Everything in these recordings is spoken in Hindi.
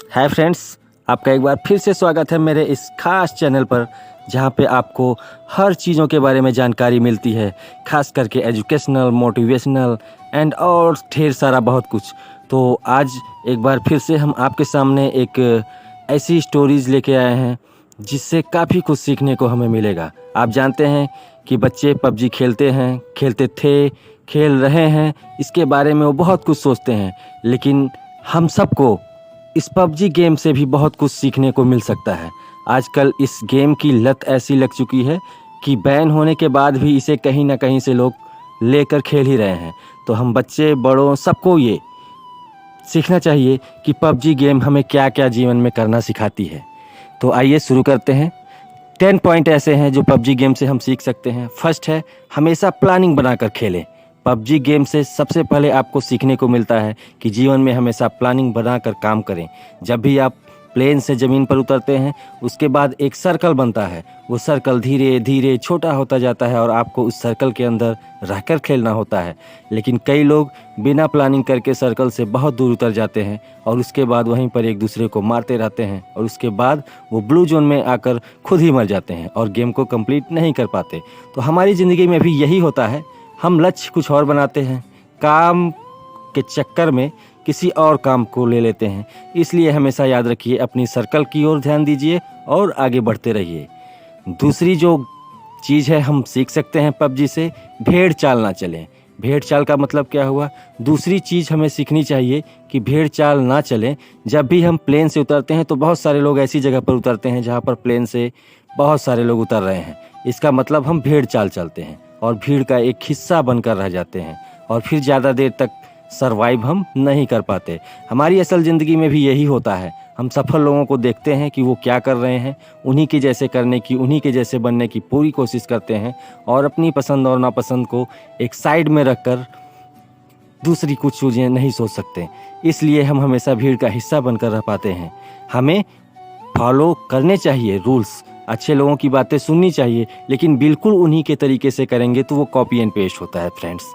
हाय फ्रेंड्स, आपका एक बार फिर से स्वागत है मेरे इस खास चैनल पर, जहां पे आपको हर चीज़ों के बारे में जानकारी मिलती है, खास करके एजुकेशनल, मोटिवेशनल एंड और ढेर सारा बहुत कुछ। तो आज एक बार फिर से हम आपके सामने एक ऐसी स्टोरीज़ लेके आए हैं जिससे काफ़ी कुछ सीखने को हमें मिलेगा। आप जानते हैं कि बच्चे पबजी खेलते हैं, खेलते थे, खेल रहे हैं, इसके बारे में वो बहुत कुछ सोचते हैं, लेकिन हम सबको इस पबजी गेम से भी बहुत कुछ सीखने को मिल सकता है। आजकल इस गेम की लत ऐसी लग चुकी है कि बैन होने के बाद भी इसे कहीं ना कहीं से लोग लेकर खेल ही रहे हैं। तो हम बच्चे बड़ों सबको ये सीखना चाहिए कि पबजी गेम हमें क्या क्या जीवन में करना सिखाती है। तो आइए शुरू करते हैं। 10 पॉइंट ऐसे हैं जो पबजी गेम से हम सीख सकते हैं। फर्स्ट है, हमेशा प्लानिंग बनाकर खेलें। पबजी गेम से सबसे पहले आपको सीखने को मिलता है कि जीवन में हमेशा प्लानिंग बनाकर काम करें। जब भी आप प्लेन से ज़मीन पर उतरते हैं, उसके बाद एक सर्कल बनता है। वो सर्कल धीरे धीरे छोटा होता जाता है और आपको उस सर्कल के अंदर रहकर खेलना होता है। लेकिन कई लोग बिना प्लानिंग करके सर्कल से बहुत दूर उतर जाते हैं और उसके बाद वहीं पर एक दूसरे को मारते रहते हैं और उसके बाद वो ब्लू जोन में आकर खुद ही मर जाते हैं और गेम को कंप्लीट नहीं कर पाते। तो हमारी ज़िंदगी में भी यही होता है, हम लक्ष्य कुछ और बनाते हैं, काम के चक्कर में किसी और काम को ले लेते हैं। इसलिए हमेशा याद रखिए, अपनी सर्कल की ओर ध्यान दीजिए और आगे बढ़ते रहिए। दूसरी जो चीज़ है हम सीख सकते हैं पबजी से, भेड़ चाल ना चलें। भेड़ चाल का मतलब क्या हुआ? दूसरी चीज़ हमें सीखनी चाहिए कि भेड़ चाल ना चलें। जब भी हम प्लेन से उतरते हैं तो बहुत सारे लोग ऐसी जगह पर उतरते हैं जहाँ पर प्लेन से बहुत सारे लोग उतर रहे हैं। इसका मतलब हम भेड़ चाल चलते हैं और भीड़ का एक हिस्सा बनकर रह जाते हैं और फिर ज़्यादा देर तक सरवाइव हम नहीं कर पाते। हमारी असल ज़िंदगी में भी यही होता है। हम सफल लोगों को देखते हैं कि वो क्या कर रहे हैं, उन्हीं के जैसे करने की, उन्हीं के जैसे बनने की पूरी कोशिश करते हैं और अपनी पसंद और नापसंद को एक साइड में रखकर दूसरी कुछ चीज़ें नहीं सोच सकते। इसलिए हम हमेशा भीड़ का हिस्सा बनकर रह पाते हैं। हमें फॉलो करने चाहिए रूल्स, अच्छे लोगों की बातें सुननी चाहिए, लेकिन बिल्कुल उन्हीं के तरीके से करेंगे तो वो कॉपी एंड पेस्ट होता है फ्रेंड्स।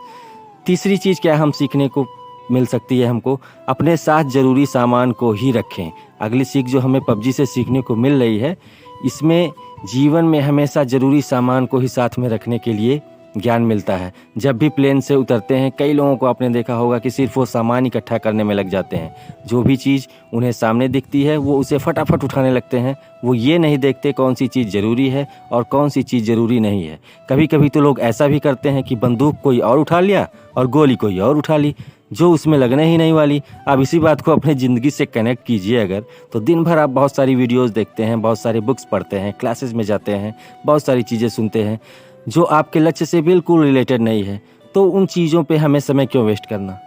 तीसरी चीज़ क्या हम सीखने को मिल सकती है हमको, अपने साथ ज़रूरी सामान को ही रखें। अगली सीख जो हमें पबजी से सीखने को मिल रही है, इसमें जीवन में हमेशा ज़रूरी सामान को ही साथ में रखने के लिए ज्ञान मिलता है। जब भी प्लेन से उतरते हैं, कई लोगों को आपने देखा होगा कि सिर्फ वो सामान इकट्ठा करने में लग जाते हैं। जो भी चीज़ उन्हें सामने दिखती है वो उसे फटाफट उठाने लगते हैं। वो ये नहीं देखते कौन सी चीज़ ज़रूरी है और कौन सी चीज़ ज़रूरी नहीं है। कभी कभी तो लोग ऐसा भी करते हैं कि बंदूक कोई और उठा लिया और गोली कोई और उठा ली, जो उसमें लगने ही नहीं वाली। आप इसी बात को अपनी ज़िंदगी से कनेक्ट कीजिए अगर, तो दिन भर आप बहुत सारी वीडियोज़ देखते हैं, बहुत सारी बुक्स पढ़ते हैं, क्लासेस में जाते हैं, बहुत सारी चीज़ें सुनते हैं जो आपके लक्ष्य से बिल्कुल रिलेटेड नहीं है। तो उन चीज़ों पे हमें समय क्यों वेस्ट करना।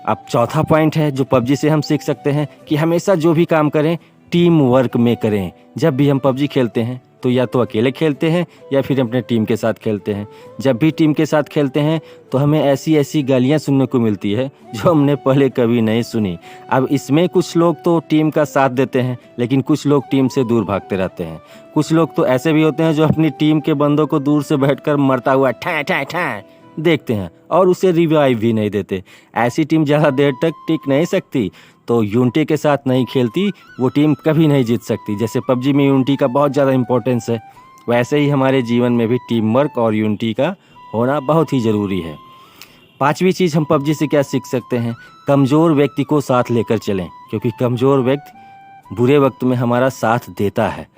अब चौथा पॉइंट है जो पबजी से हम सीख सकते हैं कि हमेशा जो भी काम करें टीम वर्क में करें। जब भी हम पबजी खेलते हैं तो या तो अकेले खेलते हैं या फिर अपने टीम के साथ खेलते हैं। जब भी टीम के साथ खेलते हैं तो हमें ऐसी ऐसी गालियाँ सुनने को मिलती है जो हमने पहले कभी नहीं सुनी। अब इसमें कुछ लोग तो टीम का साथ देते हैं, लेकिन कुछ लोग टीम से दूर भागते रहते हैं। कुछ लोग तो ऐसे भी होते हैं जो अपनी टीम के बंदों को दूर से बैठकर मरता हुआ ठा ठा ठा देखते हैं और उसे रिवाइव भी नहीं देते। ऐसी टीम ज़्यादा देर तक टिक नहीं सकती, तो यूनिटी के साथ नहीं खेलती वो टीम कभी नहीं जीत सकती। जैसे पबजी में यूनिटी का बहुत ज़्यादा इंपॉर्टेंस है, वैसे ही हमारे जीवन में भी टीम वर्क और यूनिटी का होना बहुत ही ज़रूरी है। पांचवी चीज़ हम पबजी से क्या सीख सकते हैं, कमज़ोर व्यक्ति को साथ लेकर चलें, क्योंकि कमज़ोर व्यक्ति बुरे वक्त में हमारा साथ देता है।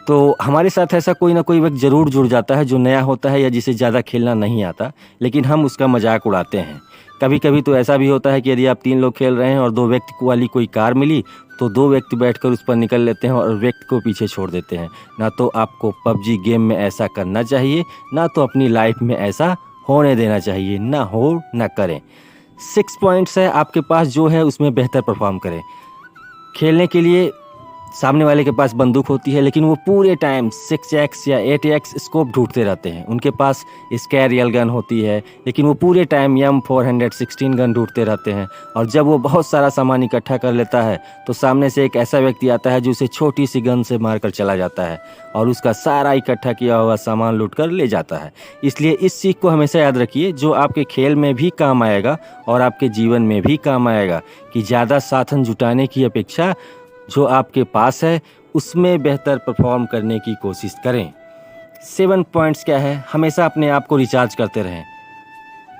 तो हमारे साथ ऐसा कोई ना कोई व्यक्ति ज़रूर जुड़ जाता है जो नया होता है या जिसे ज़्यादा खेलना नहीं आता, लेकिन हम उसका मजाक उड़ाते हैं। कभी कभी तो ऐसा भी होता है कि यदि आप 3 लोग खेल रहे हैं और 2 व्यक्ति वाली कोई कार मिली तो 2 व्यक्ति बैठकर उस पर निकल लेते हैं और व्यक्ति को पीछे छोड़ देते हैं। ना तो आपको पबजी गेम में ऐसा करना चाहिए, ना तो अपनी लाइफ में ऐसा होने देना चाहिए। ना हो ना करें। 6 पॉइंट्स है आपके पास, जो है उसमें बेहतर परफॉर्म करें। खेलने के लिए सामने वाले के पास बंदूक होती है लेकिन वो पूरे टाइम 6x या 8x स्कोप ढूंढते रहते हैं। उनके पास स्कैरियल गन होती है लेकिन वो पूरे टाइम M416 गन ढूंढते रहते हैं। और जब वो बहुत सारा सामान इकट्ठा कर लेता है तो सामने से एक ऐसा व्यक्ति आता है जो उसे छोटी सी गन से मारकर चला जाता है और उसका सारा इकट्ठा किया हुआ सामान लूट कर ले जाता है। इसलिए इस सीख को हमेशा याद रखिए, जो आपके खेल में भी काम आएगा और आपके जीवन में भी काम आएगा, कि ज़्यादा साधन जुटाने की अपेक्षा जो आपके पास है उसमें बेहतर परफॉर्म करने की कोशिश करें। 7 पॉइंट्स क्या है? हमेशा अपने आप को रिचार्ज करते रहें।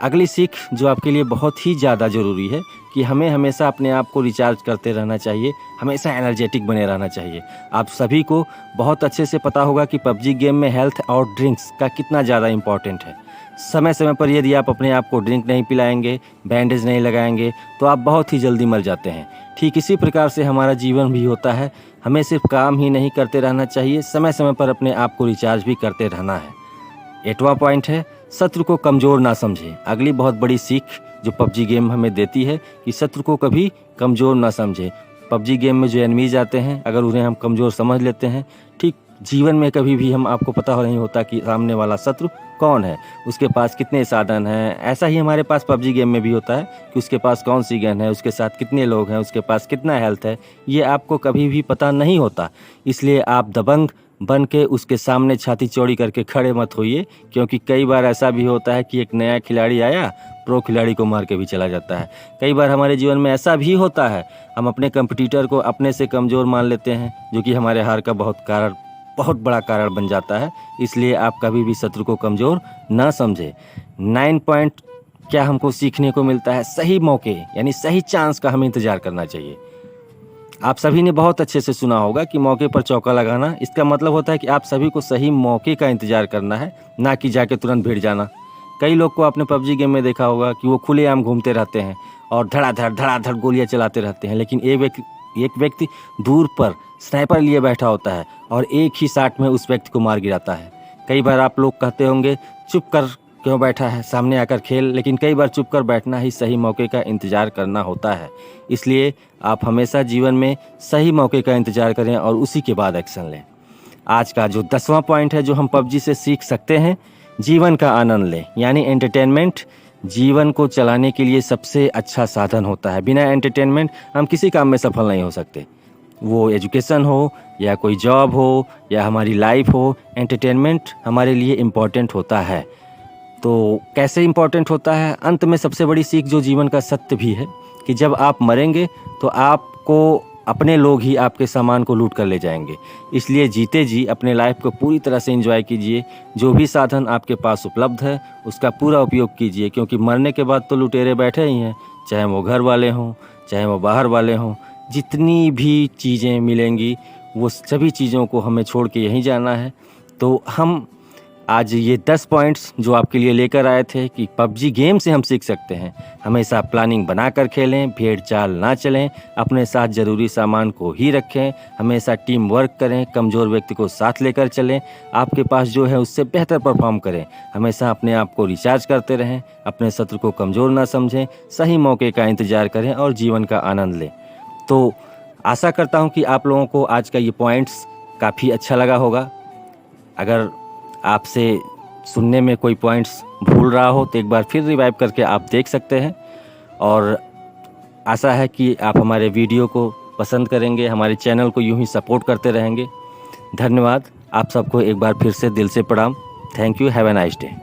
अगली सीख जो आपके लिए बहुत ही ज़्यादा ज़रूरी है कि हमें हमेशा अपने आप को रिचार्ज करते रहना चाहिए, हमेशा एनर्जेटिक बने रहना चाहिए। आप सभी को बहुत अच्छे से पता होगा कि पबजी गेम में हेल्थ और ड्रिंक्स का कितना ज़्यादा इम्पॉर्टेंट है। समय समय पर यदि आप अपने आप को ड्रिंक नहीं पिलाएंगे, बैंडेज नहीं लगाएंगे तो आप बहुत ही जल्दी मर जाते हैं। ठीक इसी प्रकार से हमारा जीवन भी होता है। हमें सिर्फ काम ही नहीं करते रहना चाहिए, समय समय पर अपने आप को रिचार्ज भी करते रहना है। 8वां पॉइंट है, शत्रु को कमज़ोर ना समझें। अगली बहुत बड़ी सीख जो पबजी गेम हमें देती है कि शत्रु को कभी कमज़ोर ना समझें। पबजी गेम में जो एनिमीज आते हैं, अगर उन्हें हम कमज़ोर समझ लेते हैं, ठीक जीवन में कभी भी आपको पता नहीं होता कि सामने वाला शत्रु कौन है, उसके पास कितने साधन हैं। ऐसा ही हमारे पास पबजी गेम में भी होता है कि उसके पास कौन सी गन है, उसके साथ कितने लोग हैं, उसके पास कितना हेल्थ है, ये आपको कभी भी पता नहीं होता। इसलिए आप दबंग बन के उसके सामने छाती चौड़ी करके खड़े मत होइए, क्योंकि कई बार ऐसा भी होता है कि एक नया खिलाड़ी आया, प्रो खिलाड़ी को मार के भी चला जाता है। कई बार हमारे जीवन में ऐसा भी होता है, हम अपने कंपटीटर को अपने से कमज़ोर मान लेते हैं, जो कि हमारे हार का बहुत बड़ा कारण बन जाता है। इसलिए आप कभी भी शत्रु को कमज़ोर ना समझें। 9 पॉइंट क्या हमको सीखने को मिलता है? सही मौके यानी सही चांस का हमें इंतज़ार करना चाहिए। आप सभी ने बहुत अच्छे से सुना होगा कि मौके पर चौका लगाना, इसका मतलब होता है कि आप सभी को सही मौके का इंतज़ार करना है, ना कि जाके तुरंत भिड़ जाना। कई लोग को आपने पबजी गेम में देखा होगा कि वो खुलेआम घूमते रहते हैं और धड़ाधड़ गोलियां चलाते रहते हैं, लेकिन एक व्यक्ति दूर पर स्नाइपर लिए बैठा होता है और एक ही शॉट में उस व्यक्ति को मार गिराता है। कई बार आप लोग कहते होंगे चुप कर क्यों बैठा है, सामने आकर खेल, लेकिन कई बार चुप कर बैठना ही सही मौके का इंतज़ार करना होता है। इसलिए आप हमेशा जीवन में सही मौके का इंतज़ार करें और उसी के बाद एक्शन लें। आज का जो 10वां पॉइंट है जो हम पबजी से सीख सकते हैं, जीवन का आनंद लें। यानी एंटरटेनमेंट जीवन को चलाने के लिए सबसे अच्छा साधन होता है। बिना एंटरटेनमेंट हम किसी काम में सफल नहीं हो सकते, वो एजुकेशन हो या कोई जॉब हो या हमारी लाइफ हो, एंटरटेनमेंट हमारे लिए इम्पॉर्टेंट होता है। तो कैसे इम्पॉर्टेंट होता है? अंत में सबसे बड़ी सीख जो जीवन का सत्य भी है कि जब आप मरेंगे तो आपको अपने लोग ही आपके सामान को लूट कर ले जाएंगे। इसलिए जीते जी अपने लाइफ को पूरी तरह से एंजॉय कीजिए। जो भी साधन आपके पास उपलब्ध है उसका पूरा उपयोग कीजिए, क्योंकि मरने के बाद तो लुटेरे बैठे ही हैं, चाहे वो घर वाले हों चाहे वो बाहर वाले हों। जितनी भी चीज़ें मिलेंगी वो सभी चीज़ों को हमें छोड़ के यहीं जाना है। तो हम आज ये 10 पॉइंट्स जो आपके लिए लेकर आए थे कि पबजी गेम से हम सीख सकते हैं। हमेशा प्लानिंग बनाकर खेलें, भेड़ चाल ना चलें, अपने साथ ज़रूरी सामान को ही रखें, हमेशा टीम वर्क करें, कमज़ोर व्यक्ति को साथ लेकर चलें, आपके पास जो है उससे बेहतर परफॉर्म करें, हमेशा अपने आप को रिचार्ज करते रहें, अपने शत्रु को कमज़ोर ना समझें, सही मौके का इंतज़ार करें और जीवन का आनंद लें। तो आशा करता हूँ कि आप लोगों को आज का ये पॉइंट्स काफ़ी अच्छा लगा होगा। अगर आपसे सुनने में कोई पॉइंट्स भूल रहा हो तो एक बार फिर रिवाइव करके आप देख सकते हैं। और आशा है कि आप हमारे वीडियो को पसंद करेंगे, हमारे चैनल को यूं ही सपोर्ट करते रहेंगे। धन्यवाद। आप सबको एक बार फिर से दिल से प्रणाम। Thank you. Have a nice day.